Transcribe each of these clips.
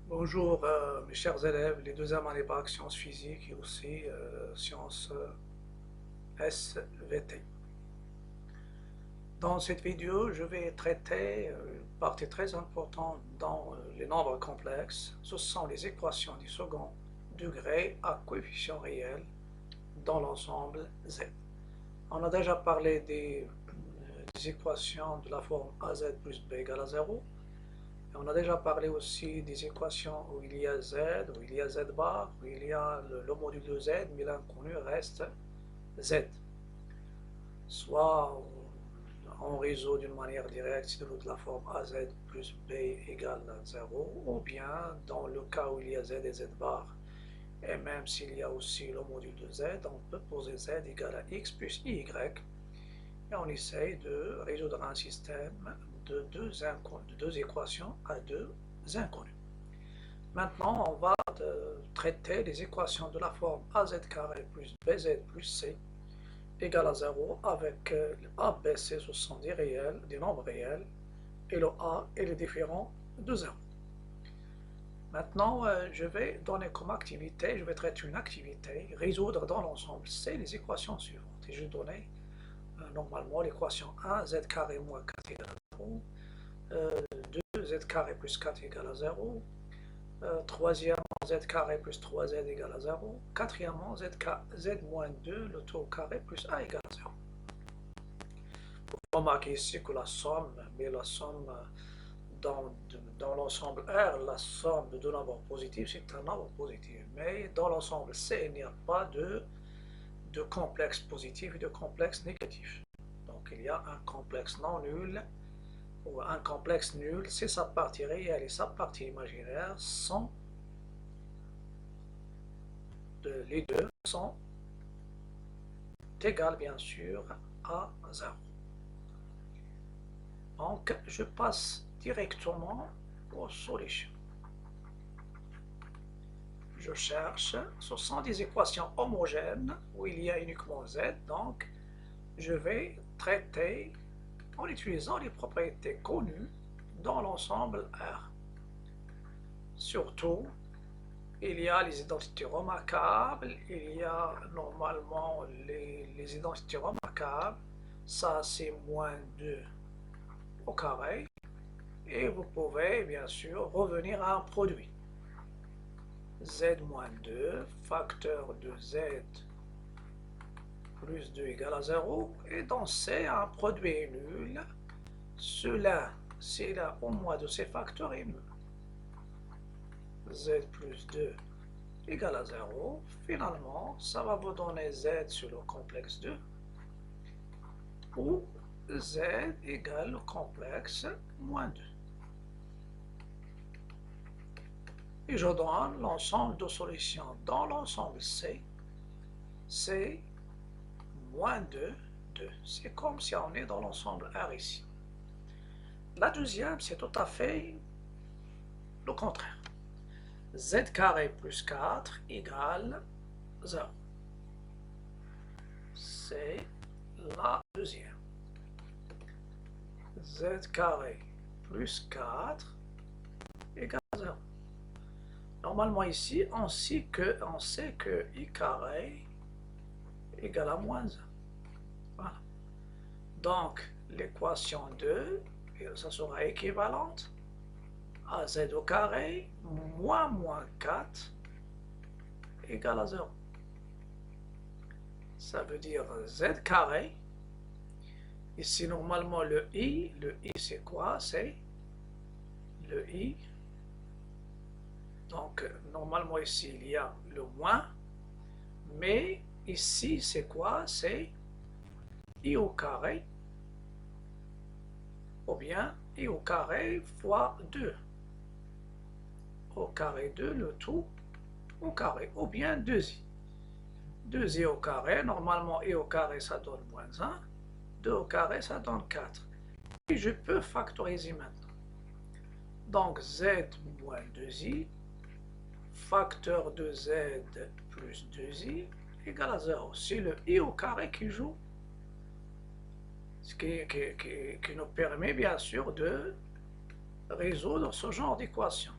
Bonjour mes chers élèves, les deuxièmes années bac sciences physiques et aussi sciences SVT. Dans cette vidéo, je vais traiter une partie très importante dans les nombres complexes. Ce sont les équations du second degré à coefficient réel dans l'ensemble Z. On a déjà parlé des équations de la forme AZ plus B égale à 0. On a déjà parlé aussi des équations où il y a z, où il y a z bar, où il y a le module de z, mais l'inconnu reste z. Soit on résout d'une manière directe si de la forme az plus b égale à 0, ou bien dans le cas où il y a z et z bar, et même s'il y a aussi le module de z, on peut poser z égale à x plus y, et on essaye de résoudre un système de deux équations à deux inconnus. Maintenant, on va traiter les équations de la forme az carré plus bz plus c égale à 0 avec a, b, c, ce sont des réels, des nombres réels, et le a est le différent de 0. Maintenant, je vais donner comme activité, je vais traiter une activité, résoudre dans l'ensemble C les équations suivantes. Et je vais donner normalement l'équation 1, z carré moins 4 égale à 0, 2, z carré plus 4 égale à 0, troisièmement, z carré plus 3z égale à 0, quatrièmement, z moins 2, le tout au carré plus a égale à 0. Vous remarquez ici que la somme, mais la somme dans l'ensemble R, la somme de deux nombres positifs, c'est un nombre positif. Mais dans l'ensemble C, il n'y a pas de complexe positif et de complexe négatif. Donc il y a un complexe non nul, ou un complexe nul, c'est sa partie réelle et sa partie imaginaire sont, les deux sont égales bien sûr à 0. Donc je passe directement aux solutions. Je cherche, ce sont des équations homogènes où il y a uniquement z, donc je vais traiter en utilisant les propriétés connues dans l'ensemble R. Surtout, il y a les identités remarquables, il y a normalement les identités remarquables, ça c'est moins 2 au carré, et vous pouvez bien sûr revenir à un produit. Z moins 2, facteur de Z plus 2 égale à 0, et dans C, un produit est nul, cela, c'est là au moins de ces facteurs est nul. Z plus 2 égale à 0, finalement, ça va vous donner Z sur le complexe 2, ou Z égale le complexe moins 2. Et je donne l'ensemble de solutions dans l'ensemble C, c'est moins 2, 2. C'est comme si on est dans l'ensemble R ici. La deuxième, c'est tout à fait le contraire. Z carré plus 4 égale 0. C'est la deuxième. Z carré plus 4 égale 0. Normalement ici, on sait que I carré égale à moins 1. Voilà. Donc, l'équation 2, ça sera équivalente à z au carré moins 4 égale à 0. Ça veut dire z carré. Ici, normalement, le i c'est quoi? C'est le i. Donc, normalement, ici, il y a le moins. Mais ici, c'est quoi? C'est i au carré. Ou bien i au carré fois 2. Au carré 2, le tout au carré. Ou bien 2i. 2i au carré. Normalement, i au carré, ça donne moins 1. 2 au carré, ça donne 4. Et je peux factoriser maintenant. Donc, z moins 2i, facteur de z plus 2i, égale à 0. C'est le i au carré qui joue, ce qui nous permet bien sûr de résoudre ce genre d'équation.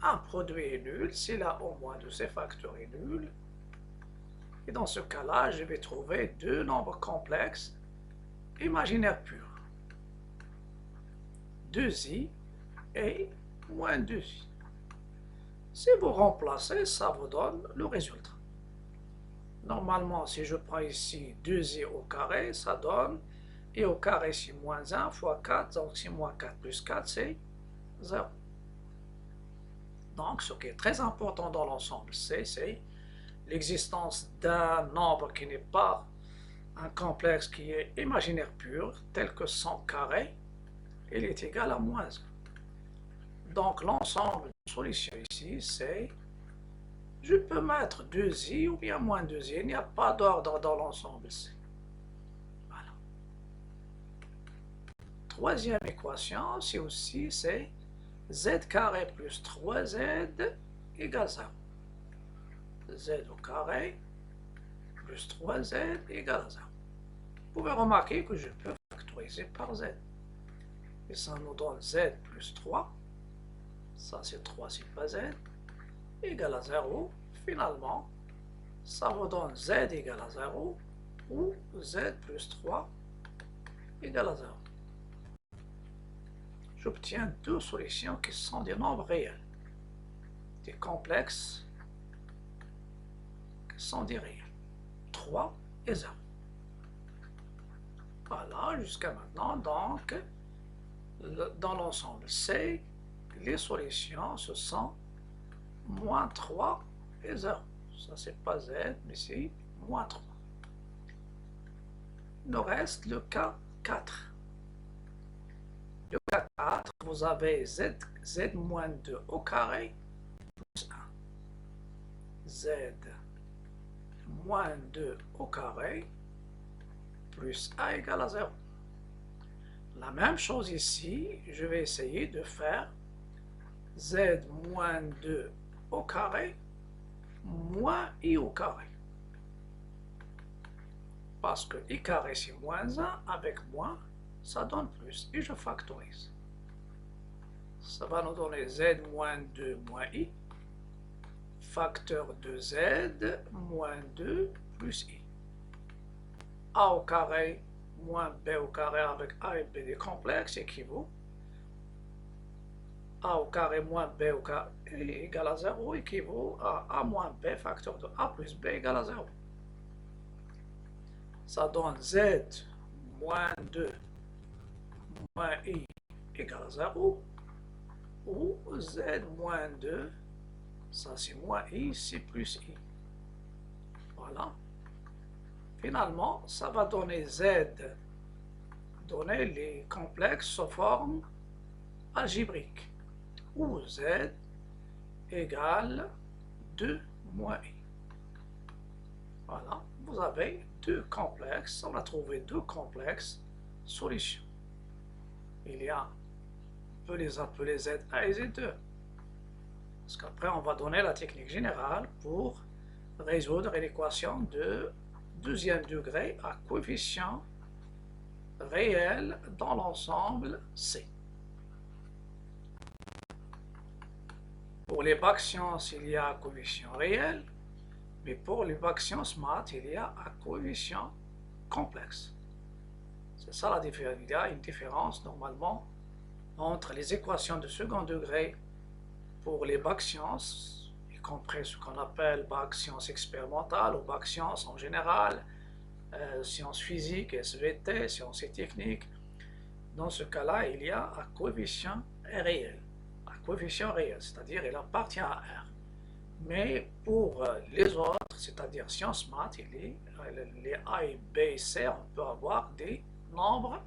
un produit est nul s'il a au moins de ses facteurs est nul. Et dans ce cas-là, je vais trouver deux nombres complexes imaginaires purs. 2i et moins 2i. Si vous remplacez, ça vous donne le résultat. Normalement, si je prends ici 2i au carré, ça donne i au carré c'est moins 1 fois 4, donc c'est moins 4 plus 4, c'est 0. Donc, ce qui est très important dans l'ensemble C, c'est l'existence d'un nombre qui n'est pas un complexe qui est imaginaire pur, tel que 100 carré, il est égal à moins 1. Donc, l'ensemble de solutions ici, c'est je peux mettre 2i ou bien moins 2i, il n'y a pas d'ordre dans l'ensemble C. Voilà. Troisième équation, c'est aussi c'est z carré plus 3z égale 0. Z au carré plus 3z égale 0. Vous pouvez remarquer que je peux factoriser par z. Et ça nous donne z plus 3. Ça c'est 3, c'est pas z. Égale à 0. Finalement, ça vous donne z égale à 0 ou z plus 3 égale à 0. J'obtiens deux solutions qui sont des nombres réels, des complexes qui sont des réels, 3 et 0. Voilà, jusqu'à maintenant, donc, dans l'ensemble C, les solutions, ce sont moins 3 et 0. Ça, c'est pas Z, mais c'est moins 3. Il nous reste le cas 4. Le cas 4, vous avez z moins 2 au carré plus 1. Z moins 2 au carré plus a égale à 0. La même chose ici, je vais essayer de faire z moins 2 au carré moins i au carré. Parce que i carré c'est moins 1, avec moins, ça donne plus, et je factorise. Ça va nous donner z moins 2 moins i, facteur de z moins 2 plus i. A au carré moins b au carré avec a et b des complexes équivaut. A au carré moins b au carré égale à 0 équivaut à a moins b facteur de a plus b égale à 0. Ça donne z moins 2 moins i égale à 0 ou z moins 2, ça c'est moins i, c'est plus i. Voilà. Finalement, ça va donner z, donner les complexes sous forme algébrique, où z égale 2 moins i. Voilà, vous avez deux complexes, on a trouvé deux complexes solutions. Il y a, on peut les appeler Z1 et Z2. Parce qu'après, on va donner la technique générale pour résoudre l'équation de deuxième degré à coefficient réel dans l'ensemble C. Pour les bacs sciences, il y a coefficient réel, mais pour les bacs sciences maths, il y a un coefficient complexe. C'est ça la différence. Il y a une différence normalement entre les équations de second degré pour les bacs sciences, y compris ce qu'on appelle bac sciences expérimentales ou bac sciences en général, sciences physiques, SVT, sciences et techniques. Dans ce cas-là, il y a un coefficient réel. Un coefficient réel, c'est-à-dire il appartient à R. Mais pour les autres, c'est-à-dire sciences maths, les A et B et C, on peut avoir des nombres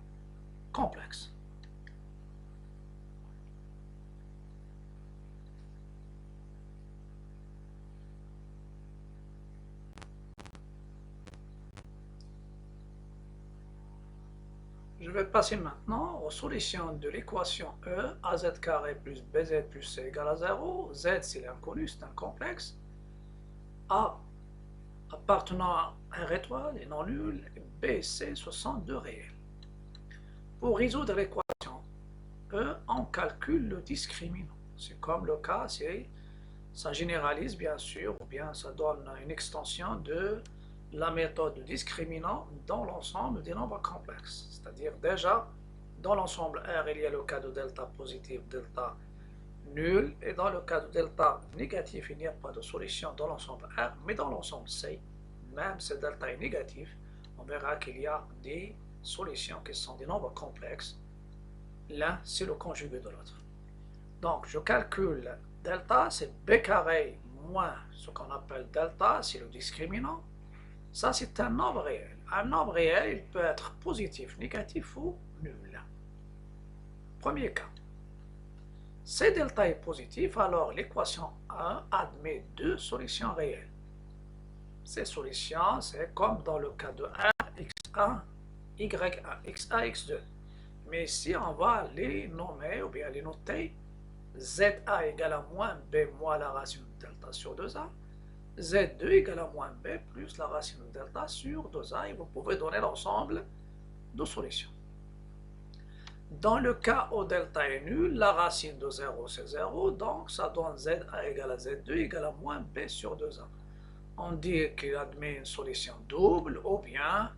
complexes. Je vais passer maintenant aux solutions de l'équation E, az carré plus bz plus c égale à 0. Z, c'est l'inconnu, c'est un complexe. A appartenant à R étoile est non nul. B et C, ce sont deux réels. Pour résoudre l'équation E, on calcule le discriminant. C'est comme le cas, ça généralise bien sûr, ou bien ça donne une extension de la méthode discriminant dans l'ensemble des nombres complexes. C'est-à-dire déjà, dans l'ensemble R, il y a le cas de delta positif, delta nul, et dans le cas de delta négatif, il n'y a pas de solution dans l'ensemble R, mais dans l'ensemble C, même si delta est négatif, on verra qu'il y a des solutions qui sont des nombres complexes. L'un, c'est le conjugué de l'autre. Donc, je calcule delta, c'est b carré moins ce qu'on appelle delta, c'est le discriminant. Ça, c'est un nombre réel. Un nombre réel, il peut être positif, négatif ou nul. Premier cas. Si delta est positif, alors l'équation 1 admet deux solutions réelles. Ces solutions, c'est comme dans le cas de R, x1, y1, x1, x2. Mais ici, on va les nommer ou bien les noter. ZA égale à moins B moins la racine de delta sur 2A. Z2 égale à moins B plus la racine de delta sur 2A. Et vous pouvez donner l'ensemble de solutions. Dans le cas où delta est nul, la racine de 0 c'est 0. Donc ça donne ZA égale à Z2 égale à moins B sur 2A. On dit qu'il admet une solution double ou bien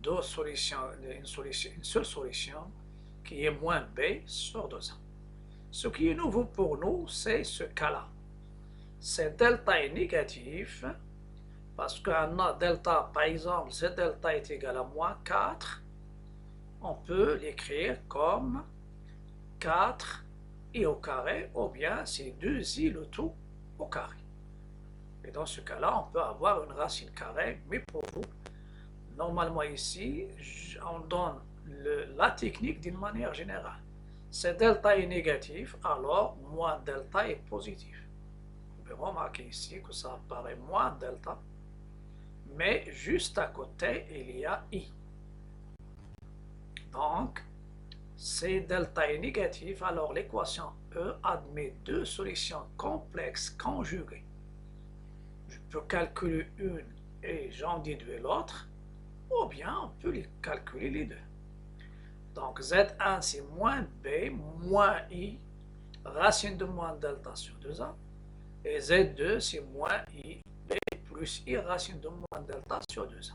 deux solutions, une seule solution qui est moins B sur 2A. Ce qui est nouveau pour nous, c'est ce cas-là. C'est delta est négatif, parce qu'un delta, par exemple, si delta est égal à moins 4, on peut l'écrire comme 4 i au carré, ou bien c'est 2i le tout au carré. Et dans ce cas-là, on peut avoir une racine carrée, mais pour vous, normalement ici, on donne la technique d'une manière générale. Si delta est négatif, alors moins delta est positif. Vous pouvez remarquer ici que ça apparaît moins delta, mais juste à côté, il y a i. Donc, si delta est négatif, alors l'équation E admet deux solutions complexes conjuguées. Je peux calculer une et j'en déduis l'autre, ou bien on peut calculer les deux. Donc Z1 c'est moins B moins I, racine de moins delta sur 2A. Et Z2 c'est moins I, B plus I, racine de moins delta sur 2A.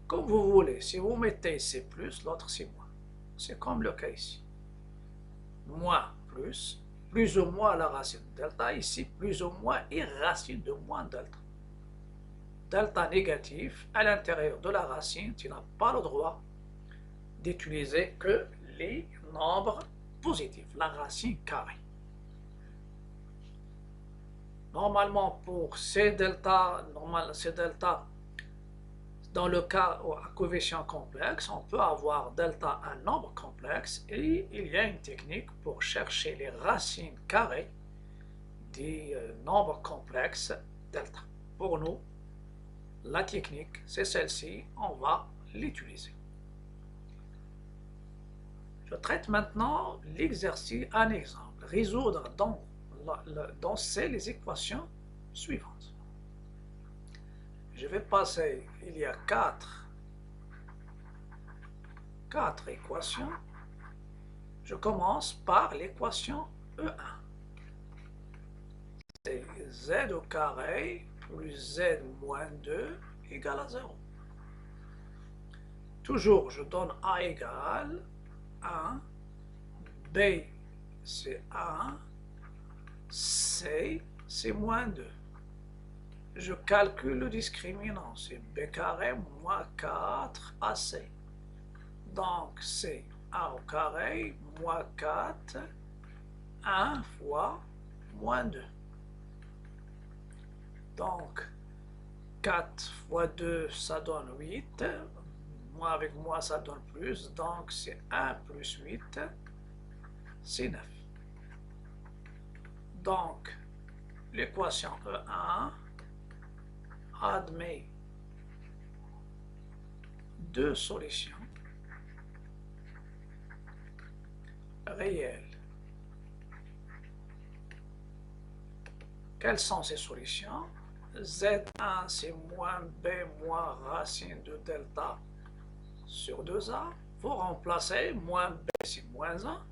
Comme vous voulez, si vous mettez C plus, l'autre c'est moins. C'est comme le cas ici. Moins plus ou moins la racine de delta. Ici, plus ou moins I, racine de moins delta. Delta négatif, à l'intérieur de la racine, tu n'as pas le droit d'utiliser que les nombres positifs, la racine carrée. Normalement, pour C delta, dans le cas à coefficient complexe, on peut avoir delta un nombre complexe et il y a une technique pour chercher les racines carrées des nombres complexes delta. Pour nous, la technique, c'est celle-ci, on va l'utiliser. Je traite maintenant l'exercice, un exemple. Résoudre dans C les équations suivantes. Je vais passer, il y a quatre équations. Je commence par l'équation E1. C'est Z au carré plus Z moins 2 égale à 0. Toujours, je donne A égale 1, B c'est 1, C c'est moins 2. Je calcule le discriminant, c'est B carré moins 4 AC. Donc c'est 1 au carré moins 4, 1 fois moins 2. Donc 4 fois 2 ça donne 8. Moins avec moins ça donne plus, donc c'est 1 plus 8, c'est 9. Donc, l'équation E1 admet deux solutions réelles. Quelles sont ces solutions? Z1 c'est moins B moins racine de delta sur 2A, vous remplacez moins B c'est moins 1,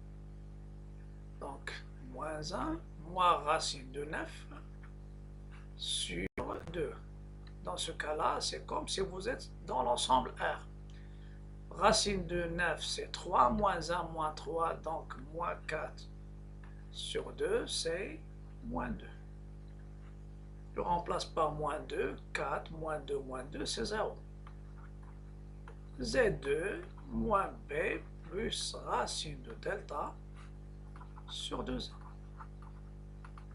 donc moins moins 1, moins racine de 9 sur 2. Dans ce cas-là, c'est comme si vous êtes dans l'ensemble R. Racine de 9, c'est 3, moins 1, moins 3, donc moins 4 sur 2, c'est moins 2. Je remplace par moins 2, 4, moins 2, c'est 0. Z2 moins B plus racine de delta sur 2A.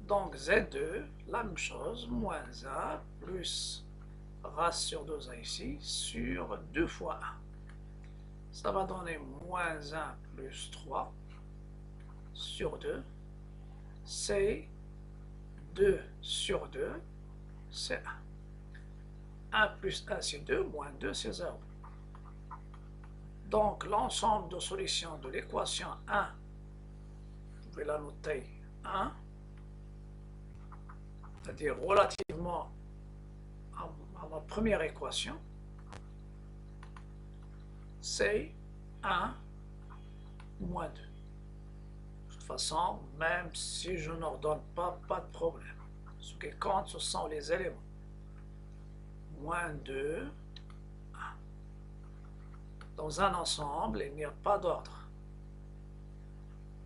Donc Z2, la même chose, moins 1 plus racine sur 2A ici, sur 2 fois 1. Ça va donner moins 1 plus 3 sur 2, c'est 2 sur 2, c'est 1. 1 plus 1, c'est 2, moins 2, c'est 0. Donc, l'ensemble de solutions de l'équation 1, vous pouvez la noter 1, c'est-à-dire relativement à ma première équation, c'est 1 moins 2. De toute façon, même si je n'ordonne pas, pas de problème. Ce qui compte, ce sont les éléments. Moins 2, 1. Dans un ensemble, il n'y a pas d'ordre.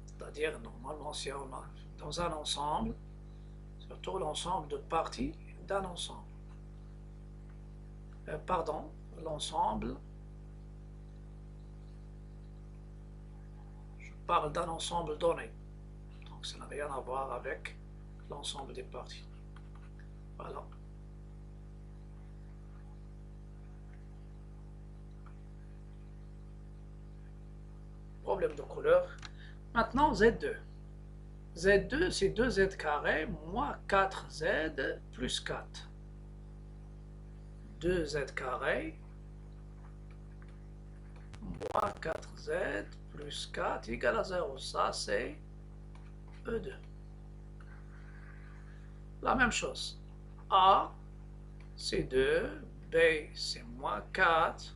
C'est-à-dire, normalement, si on a dans un ensemble, surtout l'ensemble de parties d'un ensemble. Pardon, l'ensemble, je parle d'un ensemble donné. Donc ça n'a rien à voir avec l'ensemble des parties. Voilà. Problème de couleur. Maintenant, Z2. Z2, c'est 2Z carré moins 4Z plus 4. 2Z carré moins 4Z plus 4 égale à 0. Ça, c'est E2. La même chose. A, c'est 2. B, c'est moins 4.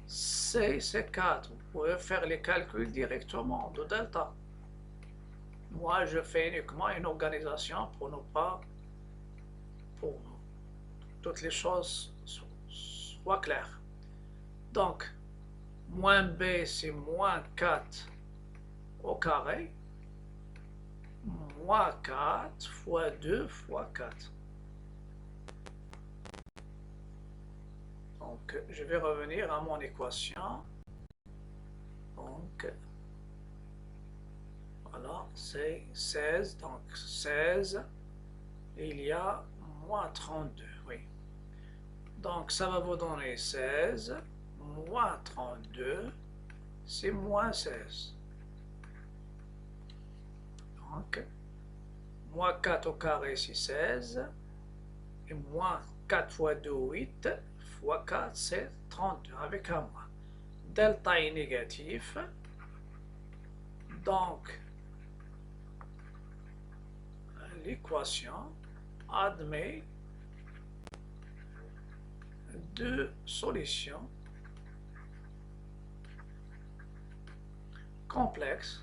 C, c'est 4. Vous pouvez faire les calculs directement de delta. Moi, je fais uniquement une organisation pour ne pas... pour que toutes les choses soient claires. Donc, moins B, c'est moins 4 au carré. Moins 4 fois 2 fois 4. Donc, je vais revenir à mon équation. Donc, voilà, c'est 16. Donc, 16, il y a moins 32, oui. Donc, ça va vous donner 16, moins 32, c'est moins 16. Donc, moins 4 au carré, c'est 16. Et moins 4 fois 2, 8. Fois 4, c'est 32, avec un moins. Delta est négatif. Donc, l'équation admet deux solutions complexes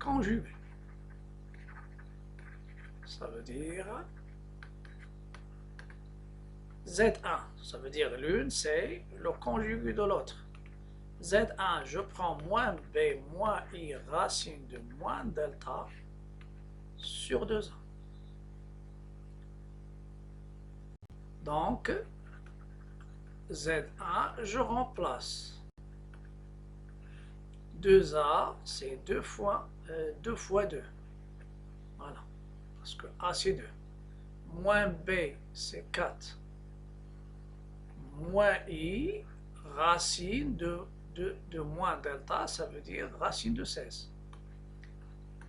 conjuguées. Ça veut dire Z1, ça veut dire l'une, c'est le conjugué de l'autre. Z1, je prends moins B moins I racine de moins delta sur 2A. Donc, Z1, je remplace. 2A, c'est 2 fois 2. Voilà. Parce que A, c'est 2. Moins B, c'est 4. Moins I, racine de moins delta, ça veut dire racine de 16.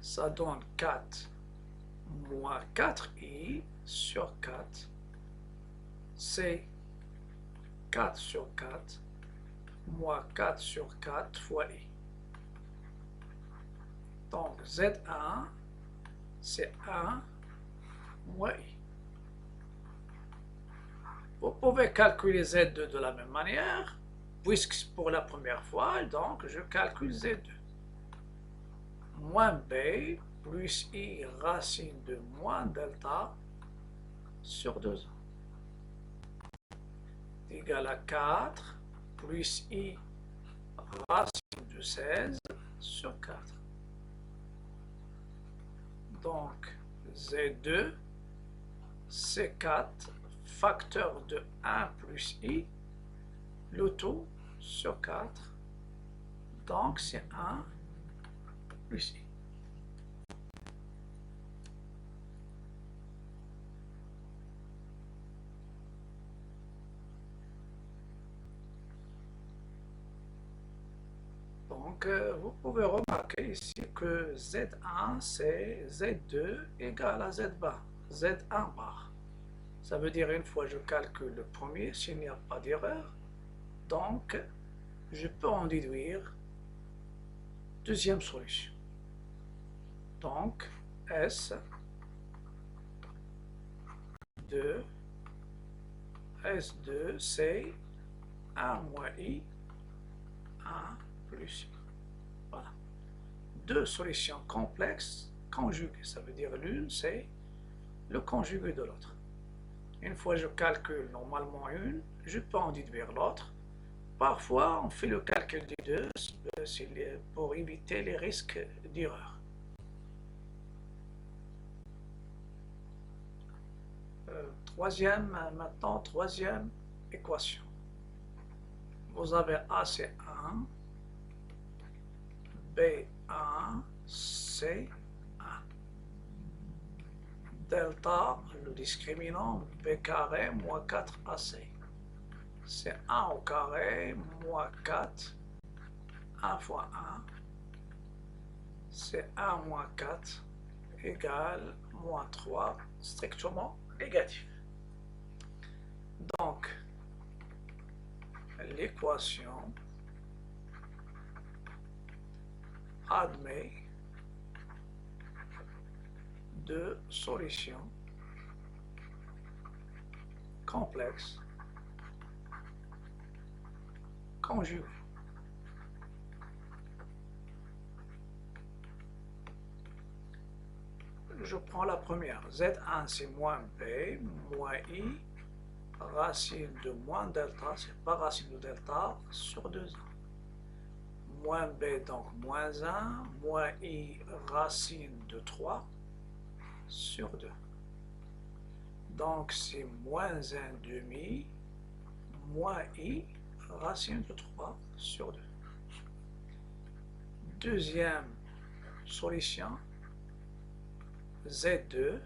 Ça donne 4 moins 4i sur 4. C'est 4 sur 4 moins 4 sur 4 fois i. Donc Z1, c'est 1 moins i. Vous pouvez calculer Z2 de la même manière, puisque pour la première fois, donc je calcule Z2. moins b plus i racine de moins delta sur 2a est égal à 4 plus i racine de 16 sur 4. Donc Z2, C4, facteur de 1 plus i, le tout sur 4. Donc c'est 1 plus i. Donc, vous pouvez remarquer ici que Z1, c'est Z2 égale à Z bar, Z1 bar. Ça veut dire une fois je calcule le premier, s'il n'y a pas d'erreur, donc je peux en déduire deuxième solution. Donc, S2, S2, c'est 1 moins I, 1 plus I. Voilà. Deux solutions complexes conjuguées. Ça veut dire l'une, c'est le conjugué de l'autre. Une fois je calcule normalement une, je peux en déduire l'autre. Parfois, on fait le calcul des deux pour éviter les risques d'erreur. Troisième équation. Vous avez A, c'est 1, B1, C1. Delta, le discriminant, B carré moins 4AC. C'est 1 au carré moins 4, 1 fois 1, c'est 1 moins 4 égale moins 3, strictement négatif. Donc, l'équation admet deux solutions complexes conjuguées. Je prends la première. Z1 c'est moins B, moins I, racine de moins delta, c'est pas racine de delta, sur 2A. Moins B donc moins 1, moins I racine de 3 sur 2. Donc c'est moins 1 demi, moins I racine de 3 sur 2. Deuxième solution, Z2,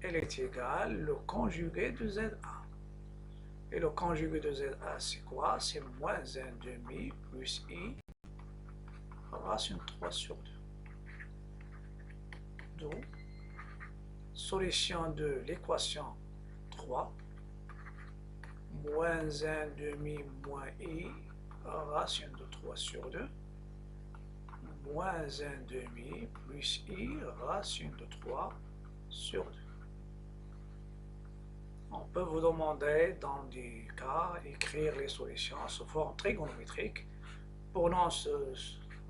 elle est égale le conjugué de ZA. Et le conjugué de ZA, c'est quoi? C'est moins 1 demi plus I racine 3 sur 2. Donc, solution de l'équation 3, moins 1 demi moins I racine de 3 sur 2, moins 1 demi plus I racine de 3 sur 2. On peut vous demander, dans des cas, écrire les solutions sous forme trigonométrique. Pour nous, on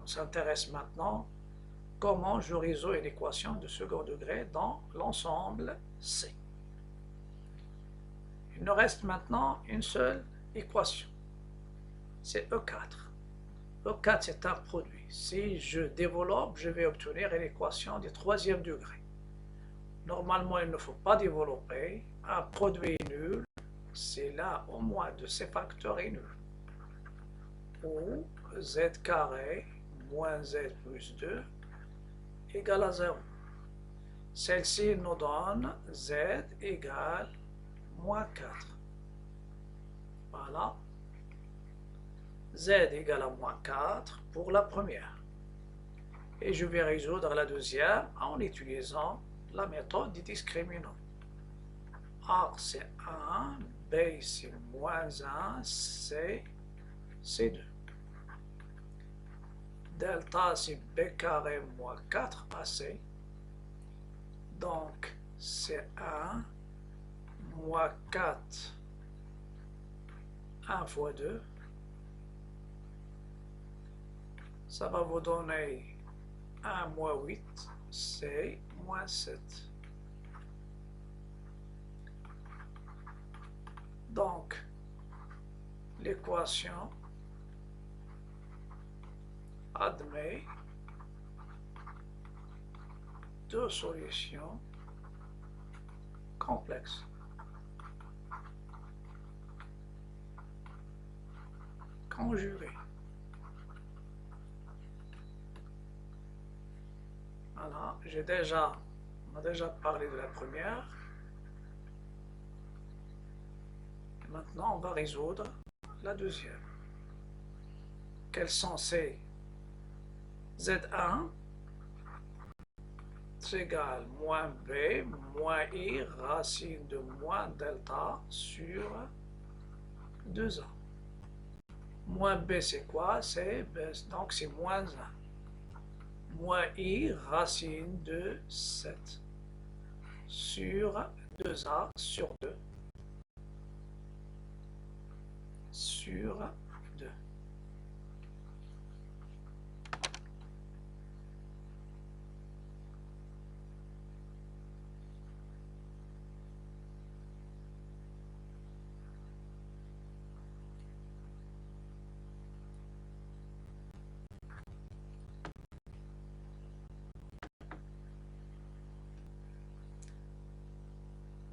s'intéresse maintenant comment je résous une équation de second degré dans l'ensemble C. Il nous reste maintenant une seule équation. C'est E4. E4, c'est un produit. Si je développe, je vais obtenir une équation du troisième degré. Normalement, il ne faut pas développer. Un produit nul, c'est là au moins de ces facteurs est nul. Ou z carré moins z plus 2 égale à 0. Celle-ci nous donne z égale moins 4. Voilà. Z égale à moins 4 pour la première. Et je vais résoudre la deuxième en utilisant la méthode du discriminant. A c'est 1, B c'est moins 1, C c'est 2. Delta c'est B carré moins 4AC. Donc c'est 1 moins 4, 1 fois 2. Ça va vous donner 1 moins 8, c'est moins 7. Donc, l'équation admet deux solutions complexes. Conjuguées. Voilà, on a déjà parlé de la première. Et maintenant, on va résoudre la deuxième. Quels sont ces Z1 c'est égal moins B moins I racine de moins delta sur 2A. Moins B c'est quoi? Donc c'est moins 1. Moins I racine de 7 sur 2A sur 2 sur 2.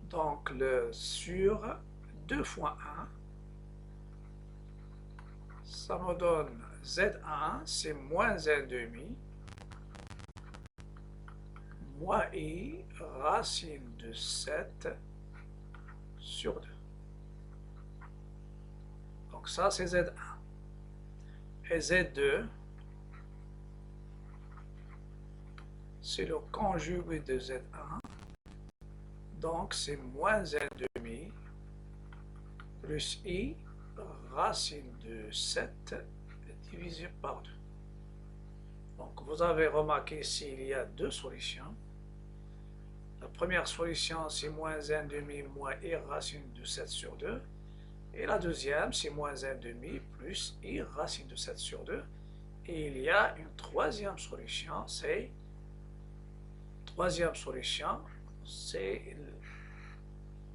Donc le sur 2 fois 1, ça me donne Z1, c'est moins 1,5, moins I racine de 7 sur 2. Donc ça c'est Z1. Et Z2, c'est le conjugué de Z1. Donc c'est moins 1,5 plus I racine de 7 divisé par 2. Donc vous avez remarqué ici il y a deux solutions. La première solution c'est moins 1,5 moins I racine de 7 sur 2. Et la deuxième c'est moins 1,5 plus I racine de 7 sur 2. Et il y a une troisième solution, c'est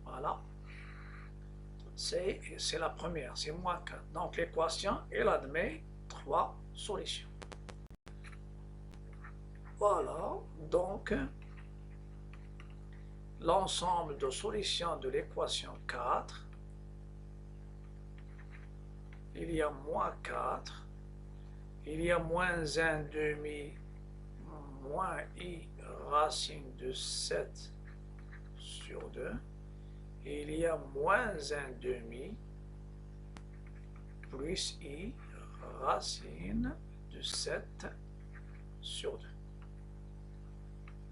voilà, c'est la première, c'est moins 4. Donc l'équation, elle admet trois solutions. Voilà, donc l'ensemble de solutions de l'équation 4, il y a moins 4, il y a moins 1,5 moins I racine de 7 sur 2, et il y a moins 1,5 plus I racine de 7 sur 2.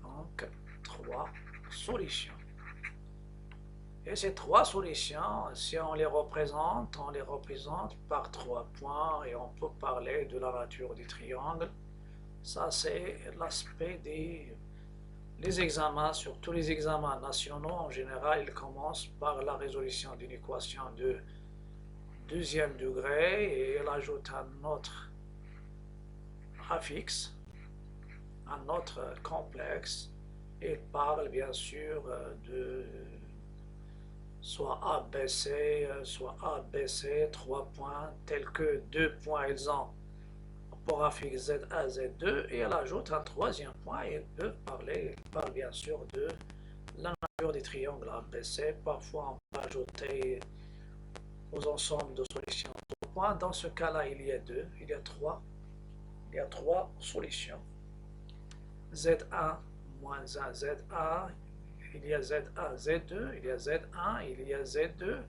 Donc, trois solutions. Et ces trois solutions, si on les représente par 3 points et on peut parler de la nature du triangle. Ça, c'est l'aspect des examens, surtout les examens nationaux. En général, ils commencent par la résolution d'une équation de deuxième degré et elle ajoute un autre affixe, un autre complexe. Et il parle bien sûr de soit ABC, 3 points, tels que 2 points ils ont pour affixe Z1, Z2, et elle ajoute un troisième point, et elle parle bien sûr de la nature des triangles ABC. Parfois on peut ajouter aux ensembles de solutions 2 points. Dans ce cas-là, il y a trois solutions. Z1 moins 1, Z1, il y a Z1, Z2, il y a Z1, il y a Z2,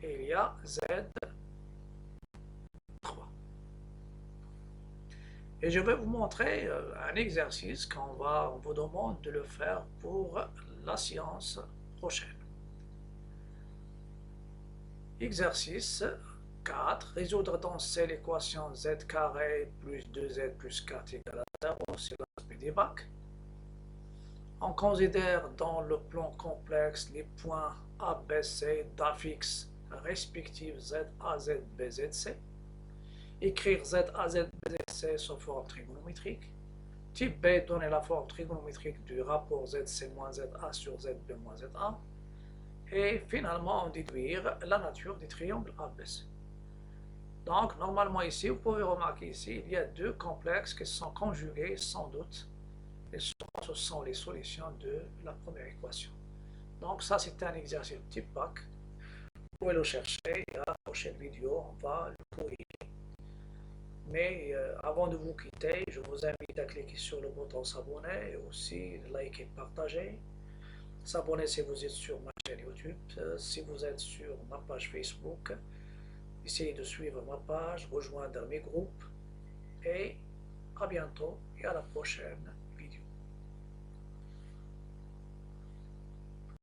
et il y a Z3. Et je vais vous montrer un exercice qu'on vous demande de le faire pour la séance prochaine. Exercice 4. Résoudre dans C l'équation z carré plus 2z plus 4 égale à 0. C'est l'aspect des bacs. On considère dans le plan complexe les points A, B, C d'affixe respectifs Z, A, Z, B, Z, C. Écrire Z, A, Z, B, Z, C sous forme trigonométrique. Type B, donner la forme trigonométrique du rapport ZC moins ZA sur ZB moins ZA. Et finalement, déduire la nature du triangle ABC. Donc, normalement ici, vous pouvez remarquer ici, il y a deux complexes qui sont conjugués sans doute. Et ce sont les solutions de la première équation. Donc, ça, c'est un exercice type bac. Vous pouvez le chercher. Et à la prochaine vidéo, on va le corriger. Mais avant de vous quitter, je vous invite à cliquer sur le bouton s'abonner et aussi liker et partager. S'abonner si vous êtes sur ma chaîne YouTube, si vous êtes sur ma page Facebook. Essayez de suivre ma page, rejoindre mes groupes et à bientôt et à la prochaine.